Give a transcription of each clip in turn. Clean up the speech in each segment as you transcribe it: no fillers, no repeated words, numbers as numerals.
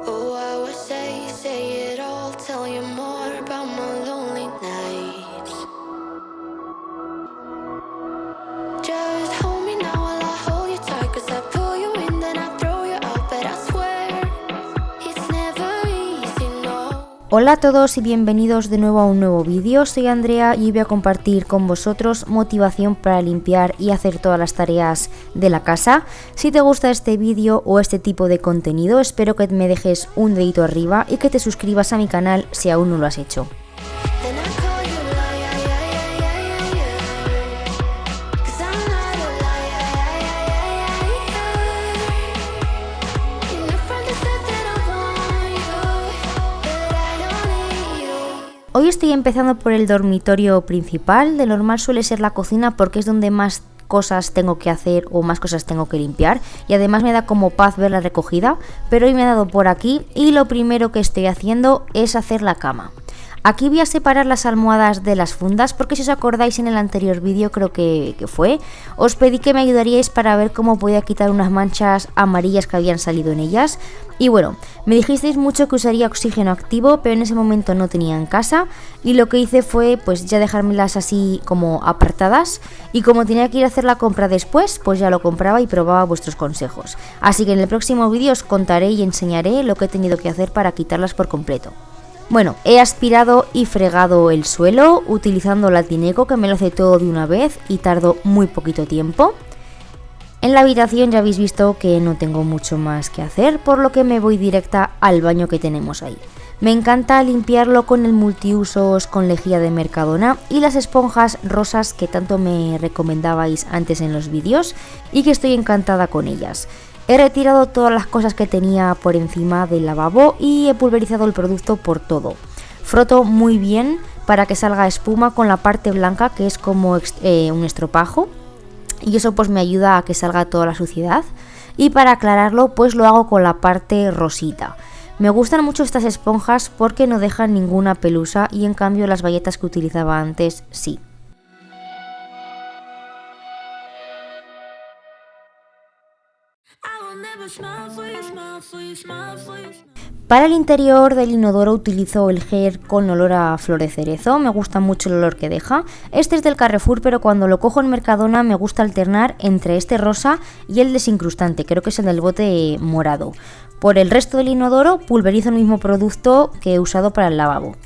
Oh, I would say it all, tell you more about my lonely nights. Just hold me now while I hold you tight, 'cause I pull you in, then I throw you out, but I swear it's never easy, no. Hola a todos y bienvenidos de nuevo a un nuevo vídeo. Soy Andrea y voy a compartir con vosotros motivación para limpiar y hacer todas las tareas de la casa. Si te gusta este vídeo o este tipo de contenido, espero que me dejes un dedito arriba y que te suscribas a mi canal si aún no lo has hecho. Then I call you liar, 'cause I'm not a liar. And your friend has said that I want you, but I don't need you. Hoy estoy empezando por el dormitorio principal. De normal suele ser la cocina porque es donde más cosas tengo que hacer o más cosas tengo que limpiar, y además me da como paz ver la recogida, pero hoy me he dado por aquí y lo primero que estoy haciendo es hacer la cama. Aquí voy a separar las almohadas de las fundas porque, si os acordáis, en el anterior vídeo, creo que fue, os pedí que me ayudaríais para ver cómo podía quitar unas manchas amarillas que habían salido en ellas. Y bueno, me dijisteis mucho que usaría oxígeno activo, pero en ese momento no tenía en casa, y lo que hice fue pues ya dejármelas así como apartadas, y como tenía que ir a hacer la compra después, pues ya lo compraba y probaba vuestros consejos. Así que en el próximo vídeo os contaré y enseñaré lo que he tenido que hacer para quitarlas por completo. Bueno, he aspirado y fregado el suelo utilizando Latineco, que me lo hace todo de una vez y tardo muy poquito tiempo. En la habitación ya habéis visto que no tengo mucho más que hacer, por lo que me voy directa al baño que tenemos ahí. Me encanta limpiarlo con el multiusos con lejía de Mercadona y las esponjas rosas que tanto me recomendabais antes en los vídeos, y que estoy encantada con ellas. He retirado todas las cosas que tenía por encima del lavabo y he pulverizado el producto por todo. Froto muy bien para que salga espuma con la parte blanca, que es como un estropajo, y eso pues me ayuda a que salga toda la suciedad. Y para aclararlo pues lo hago con la parte rosita. Me gustan mucho estas esponjas porque no dejan ninguna pelusa, y en cambio las bayetas que utilizaba antes sí. Para el interior del inodoro utilizo el gel con olor a flor de cerezo, me gusta mucho el olor que deja. Este es del Carrefour, pero cuando lo cojo en Mercadona me gusta alternar entre este rosa y el desincrustante, creo que es el del bote morado. Por el resto del inodoro pulverizo el mismo producto que he usado para el lavabo.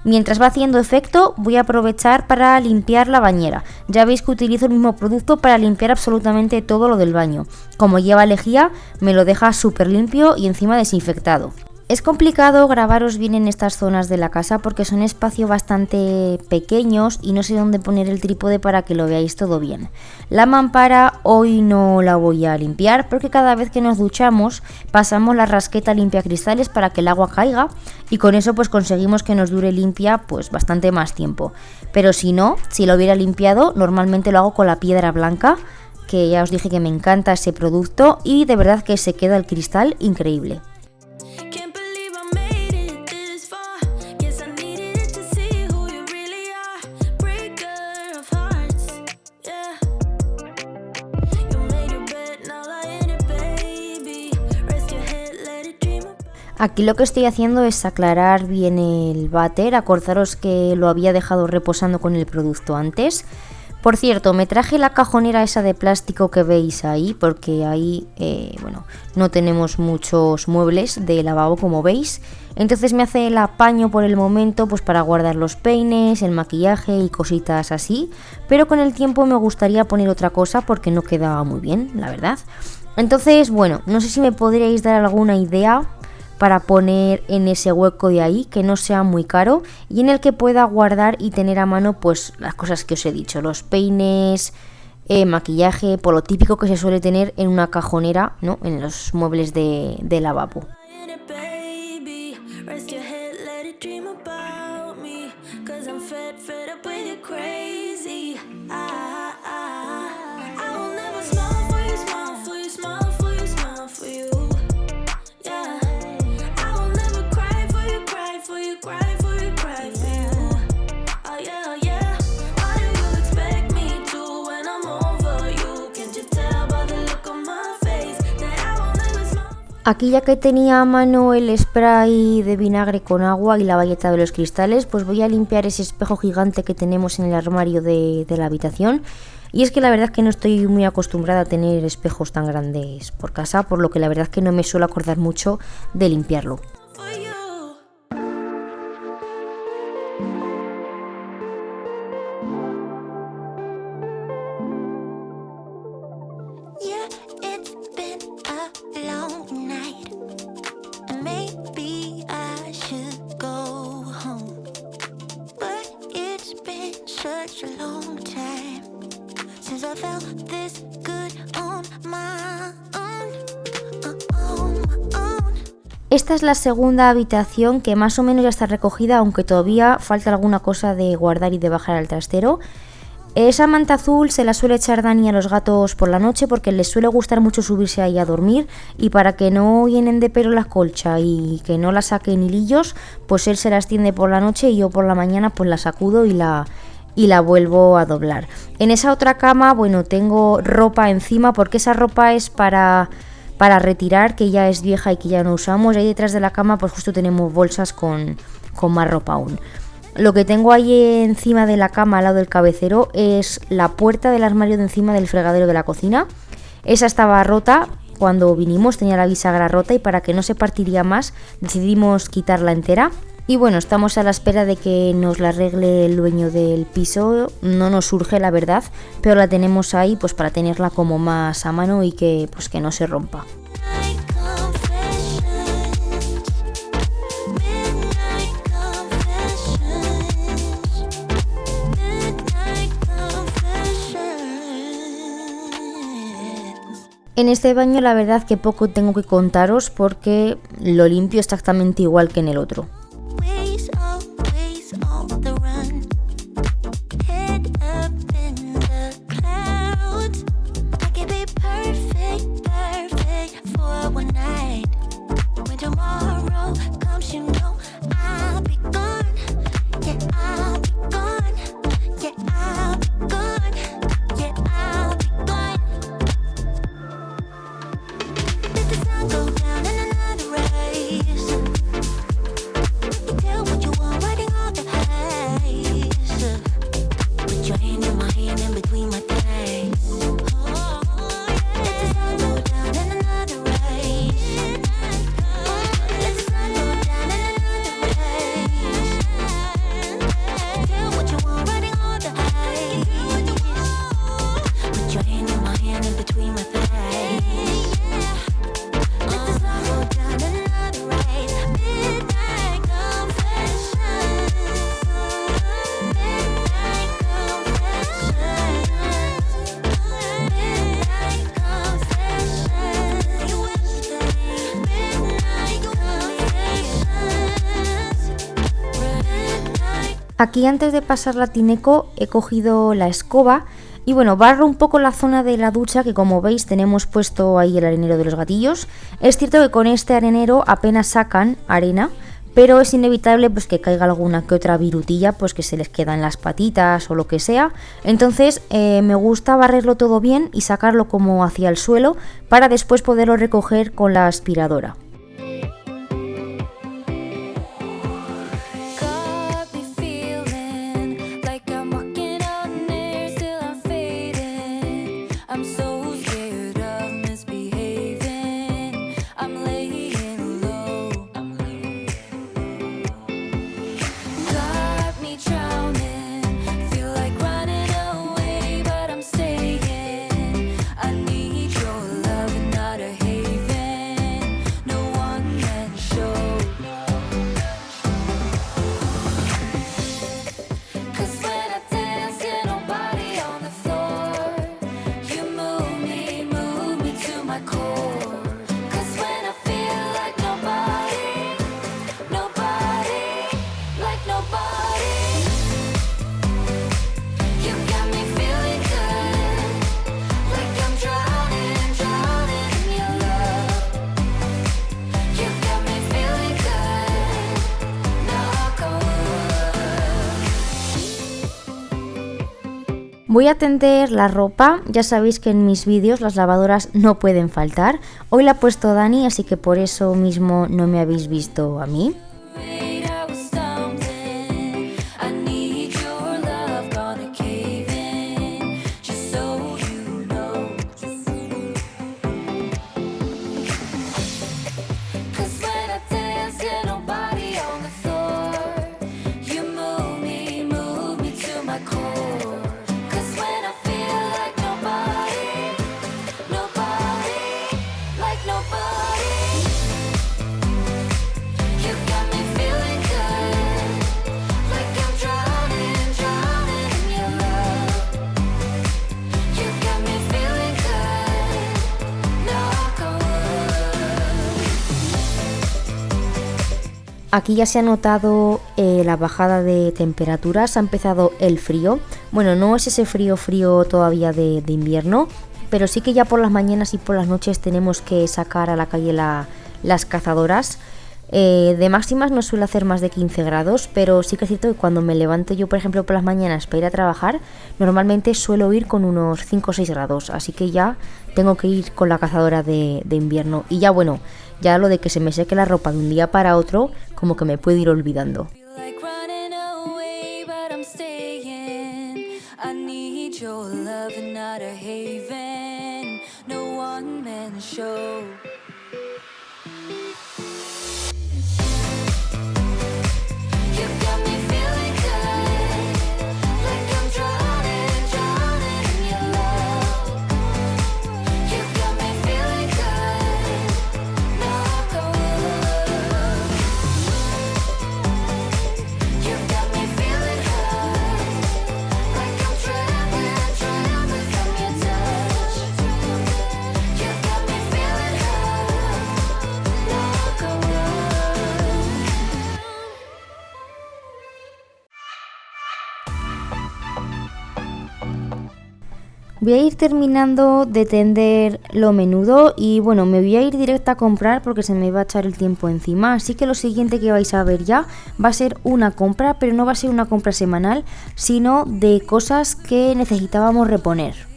Mientras va haciendo efecto, voy a aprovechar para limpiar la bañera. Ya veis que utilizo el mismo producto para limpiar absolutamente todo lo del baño. Como lleva lejía, me lo deja súper limpio y encima desinfectado. Es complicado grabaros bien en estas zonas de la casa porque son espacios bastante pequeños y no sé dónde poner el trípode para que lo veáis todo bien. La mampara hoy no la voy a limpiar porque cada vez que nos duchamos pasamos la rasqueta limpia cristales para que el agua caiga, y con eso pues conseguimos que nos dure limpia pues bastante más tiempo. Pero si no, si lo hubiera limpiado, normalmente lo hago con la piedra blanca, que ya os dije que me encanta ese producto y de verdad que se queda el cristal increíble. Aquí lo que estoy haciendo es aclarar bien el váter. Acordaros que lo había dejado reposando con el producto antes. Por cierto, me traje la cajonera esa de plástico que veis ahí, porque ahí, no tenemos muchos muebles de lavabo, como veis. Entonces me hace el apaño por el momento pues para guardar los peines, el maquillaje y cositas así. Pero con el tiempo me gustaría poner otra cosa porque no queda muy bien, la verdad. Entonces, bueno, no sé si me podríais dar alguna idea para poner en ese hueco de ahí, que no sea muy caro y en el que pueda guardar y tener a mano pues las cosas que os he dicho, los peines, maquillaje, por lo típico que se suele tener en una cajonera, ¿no? En los muebles de lavabo. Aquí ya que tenía a mano el spray de vinagre con agua y la bayeta de los cristales, pues voy a limpiar ese espejo gigante que tenemos en el armario de la habitación. Y es que la verdad es que no estoy muy acostumbrada a tener espejos tan grandes por casa, por lo que la verdad es que no me suelo acordar mucho de limpiarlo. Esta es la segunda habitación que más o menos ya está recogida, aunque todavía falta alguna cosa de guardar y de bajar al trastero. Esa manta azul se la suele echar Dani a los gatos por la noche porque les suele gustar mucho subirse ahí a dormir, y para que no llenen de pelo la colcha y que no la saquen hilillos, pues él se las tiende por la noche y yo por la mañana pues la sacudo y la vuelvo a doblar. En esa otra cama, bueno, tengo ropa encima porque esa ropa es para retirar, que ya es vieja y que ya no usamos. Ahí detrás de la cama pues justo tenemos bolsas con más ropa aún. Lo que tengo ahí encima de la cama al lado del cabecero es la puerta del armario de encima del fregadero de la cocina. Esa estaba rota cuando vinimos, tenía la bisagra rota, y para que no se partiría más decidimos quitarla entera. Y bueno, estamos a la espera de que nos la arregle el dueño del piso. No nos surge, la verdad, pero la tenemos ahí pues para tenerla como más a mano y que no se rompa. En este baño la verdad que poco tengo que contaros porque lo limpio exactamente igual que en el otro. Aquí antes de pasar la Tineco he cogido la escoba y bueno, barro un poco la zona de la ducha que, como veis, tenemos puesto ahí el arenero de los gatillos. Es cierto que con este arenero apenas sacan arena, pero es inevitable pues que caiga alguna que otra virutilla pues que se les queda en las patitas o lo que sea. Entonces me gusta barrerlo todo bien y sacarlo como hacia el suelo para después poderlo recoger con la aspiradora. No Voy a tender la ropa, ya sabéis que en mis vídeos las lavadoras no pueden faltar. Hoy la ha puesto Dani, así que por eso mismo no me habéis visto a mí. Aquí ya se ha notado la bajada de temperaturas, ha empezado el frío. Bueno, no es ese frío todavía de invierno, pero sí que ya por las mañanas y por las noches tenemos que sacar a la calle las cazadoras. De máximas no suele hacer más de 15 grados, pero sí que es cierto que cuando me levanto yo, por ejemplo, por las mañanas para ir a trabajar, normalmente suelo ir con unos 5 o 6 grados, así que ya tengo que ir con la cazadora de invierno. Y ya bueno, ya lo de que se me seque la ropa de un día para otro, como que me puedo ir olvidando. Voy a ir terminando de tender lo menudo y bueno, me voy a ir directa a comprar porque se me va a echar el tiempo encima. Así que lo siguiente que vais a ver ya va a ser una compra, pero no va a ser una compra semanal, sino de cosas que necesitábamos reponer.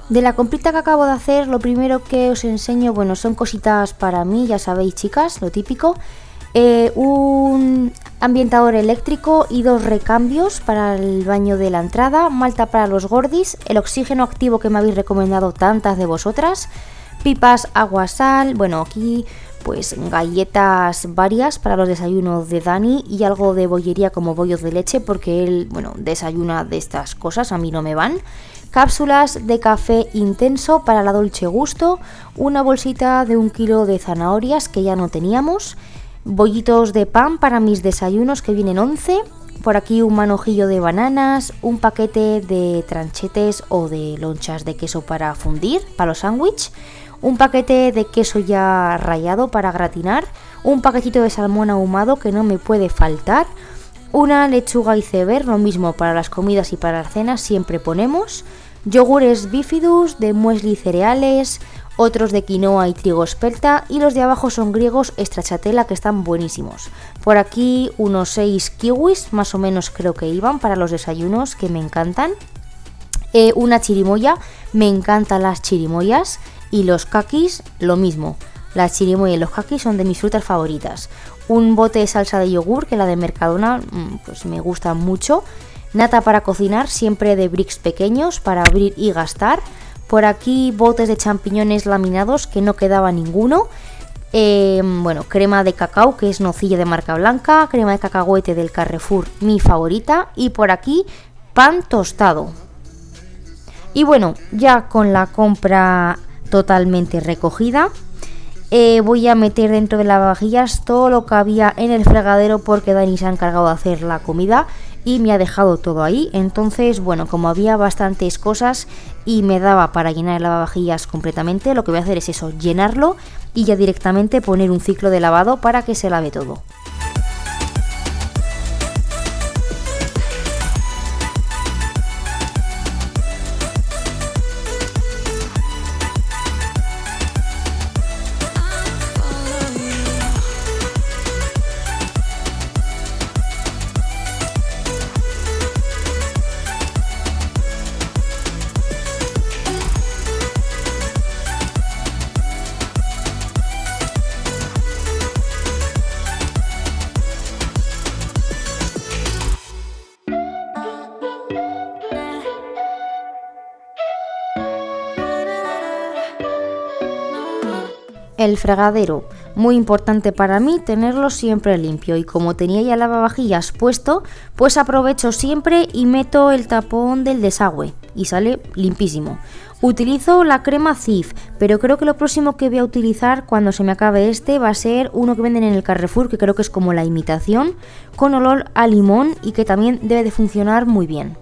De la comprita que acabo de hacer, lo primero que os enseño, bueno, son cositas para mí, ya sabéis chicas, lo típico. Un ambientador eléctrico y 2 recambios para el baño de la entrada, malta para los gordis, el oxígeno activo que me habéis recomendado tantas de vosotras, pipas, agua, sal, bueno, aquí pues galletas varias para los desayunos de Dani y algo de bollería como bollos de leche porque él, bueno, desayuna de estas cosas, a mí no me van. Cápsulas de café intenso para la dolce gusto, una bolsita de 1 kilo de zanahorias que ya no teníamos, bollitos de pan para mis desayunos que vienen 11, por aquí un manojillo de bananas, un paquete de tranchetes o de lonchas de queso para fundir, para los sándwiches, un paquete de queso ya rallado para gratinar, un paquetito de salmón ahumado que no me puede faltar, una lechuga iceberg, lo mismo para las comidas y para las cenas siempre ponemos, yogures bifidus de muesli y cereales, otros de quinoa y trigo espelta y los de abajo son griegos stracciatella que están buenísimos. Por aquí unos 6 kiwis, más o menos creo que iban para los desayunos que me encantan. Una chirimoya, me encantan las chirimoyas y los kakis lo mismo. Las chirimoya y los kakis son de mis frutas favoritas. Un bote de salsa de yogur que la de Mercadona pues me gusta mucho. Nata para cocinar, siempre de bricks pequeños para abrir y gastar. Por aquí botes de champiñones laminados que no quedaba ninguno. Bueno, crema de cacao que es nocilla de marca blanca, crema de cacahuete del Carrefour, mi favorita. Y por aquí pan tostado. Y bueno, ya con la compra totalmente recogida, voy a meter dentro de las vajillas todo lo que había en el fregadero porque Dani se ha encargado de hacer la comida. y me ha dejado todo ahí. Entonces, bueno, como había bastantes cosas y me daba para llenar el lavavajillas completamente, lo que voy a hacer es eso, llenarlo y ya directamente poner un ciclo de lavado para que se lave todo. El fregadero, muy importante para mí tenerlo siempre limpio, y como tenía ya el lavavajillas puesto, pues aprovecho siempre y meto el tapón del desagüe y sale limpísimo. Utilizo la crema Cif, pero creo que lo próximo que voy a utilizar cuando se me acabe este va a ser uno que venden en el Carrefour, que creo que es como la imitación, con olor a limón y que también debe de funcionar muy bien.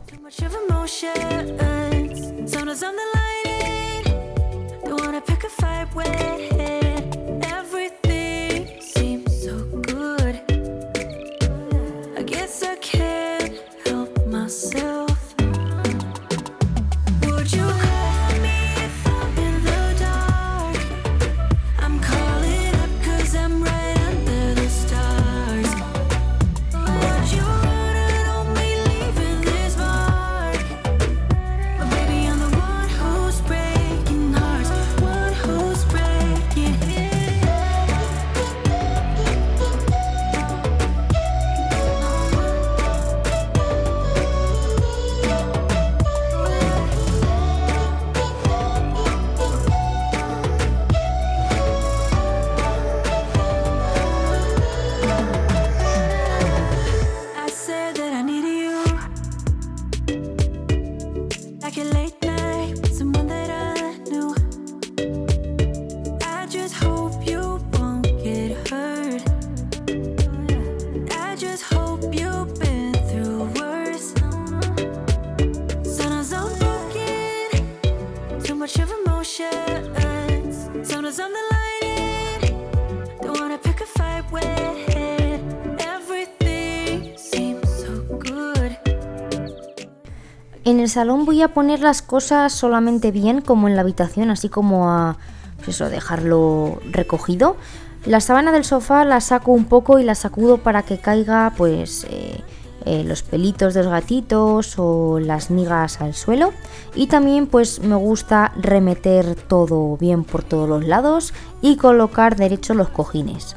En el salón voy a poner las cosas solamente bien, como en la habitación, así como a pues eso, dejarlo recogido. La sábana del sofá la saco un poco y la sacudo para que caiga pues los pelitos de los gatitos o las migas al suelo. Y también pues me gusta remeter todo bien por todos los lados y colocar derecho los cojines.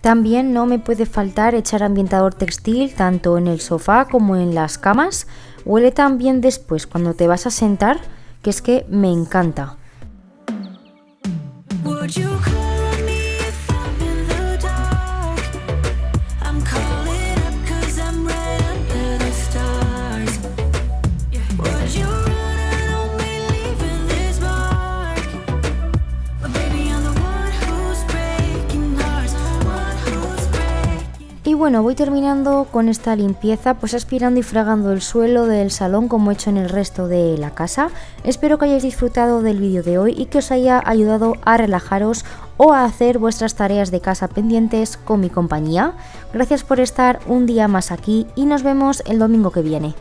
También no me puede faltar echar ambientador textil tanto en el sofá como en las camas. Huele tan bien después cuando te vas a sentar, que es que me encanta. Y bueno, voy terminando con esta limpieza, pues aspirando y fregando el suelo del salón como he hecho en el resto de la casa. Espero que hayáis disfrutado del vídeo de hoy y que os haya ayudado a relajaros o a hacer vuestras tareas de casa pendientes con mi compañía. Gracias por estar un día más aquí y nos vemos el domingo que viene.